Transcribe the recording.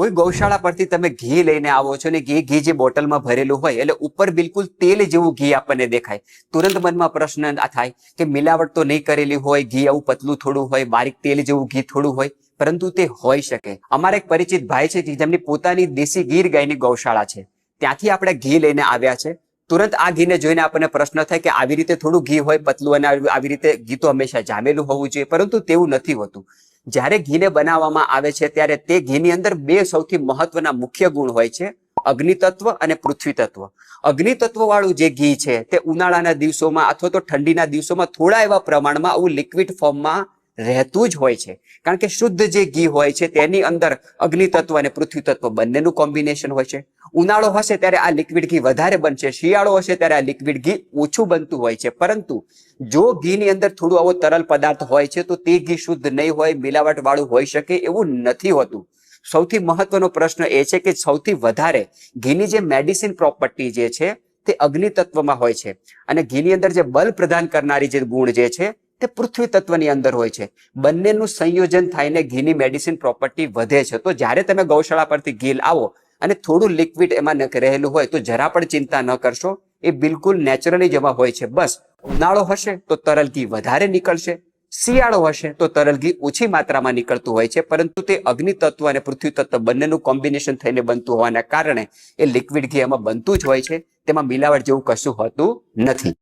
કોઈ ગૌશાળા પરથી તમે ઘી લઈને આવો છો ને ઘી જે બોટલમાં ભરેલું હોય એટલે ઉપર બિલકુલ તેલ જેવું ઘી આપણને દેખાય, તુરંત મનમાં પ્રશ્ન થાય કે મિલાવટ તો નહીં કરેલી હોય, ઘી આવું પતલું થોડું હોય, બારીક તેલ જેવું ઘી થોડું હોય, પરંતુ તે હોઈ શકે. અમારા એક પરિચિત ભાઈ છે જેમની પોતાની દેશી ગીર ગાયની ગૌશાળા છે, ત્યાંથી આપણે ઘી લઈને આવ્યા છે. તુરંત આ ઘીને જોઈને આપણને પ્રશ્ન થાય કે આવી રીતે થોડું ઘી હોય પતલું અને આવી રીતે ઘી તો હંમેશા જામેલું હોવું જોઈએ, પરંતુ તેવું નથી હોતું. જ્યારે ઘીને બનાવવામાં આવે છે ત્યારે તે ઘીની અંદર બે સૌથી મહત્વના મુખ્ય ગુણ હોય છે, અગ્નિ તત્વ અને પૃથ્વી તત્વ. અગ્નિ તત્વ વાળું જે ઘી છે તે ઉનાળાના દિવસોમાં અથવા તો ઠંડીના દિવસોમાં થોડા એવા પ્રમાણમાં આવું લિક્વિડ ફોર્મમાં રહેતું જ હોય છે, કારણ કે શુદ્ધ જે ઘી હોય છે તેની અંદર અગ્નિ તત્વ અને પૃથ્વી તત્વ બંનેનું કોમ્બિનેશન હોય છે. ઉનાળો હશે ત્યારે આ લિક્વિડ ઘી વધારે બનશે, શિયાળો હશે ત્યારે આ લિક્વિડ ઘી ઓછું બનતું હોય છે. પરંતુ જો ઘીની અંદર થોડું આવો તરલ પદાર્થ હોય છે તો તે ઘી શુદ્ધ નહીં હોય, મિલાવટ વાળું હોઈ શકે એવું નથી હોતું. સૌથી મહત્વનો પ્રશ્ન એ છે કે સૌથી વધારે ઘીની જે મેડિસિન પ્રોપર્ટી જે છે તે અગ્નિ તત્વમાં હોય છે, અને ઘીની અંદર જે બલ પ્રદાન કરનારી જે ગુણ જે છે તે પૃથ્વી તત્વની અંદર હોય છે. બંનેનું સંયોજન થઈને ઘીની મેડિસિન પ્રોપર્ટી વધે છે. તો જ્યારે તમે ગૌશાળા પરથી ઘી આવો અને થોડું લિક્વિડ એમાં રહેલું હોય તો જરા પણ ચિંતા ન કરશો, એ બિલકુલ નેચરલી જમા હોય છે. બસ ઉનાળો હશે તો તરલ ઘી વધારે નીકળશે, શિયાળો હશે તો તરલ ઘી ઓછી માત્રામાં નીકળતું હોય છે, પરંતુ તે અગ્નિ તત્વ અને પૃથ્વી તત્વ બંનેનું કોમ્બિનેશન થઈને બનતું હોવાના કારણે એ લિક્વિડ ઘી એમાં બનતું જ હોય છે, તેમાં મિલાવટ જેવું કશું હોતું નથી.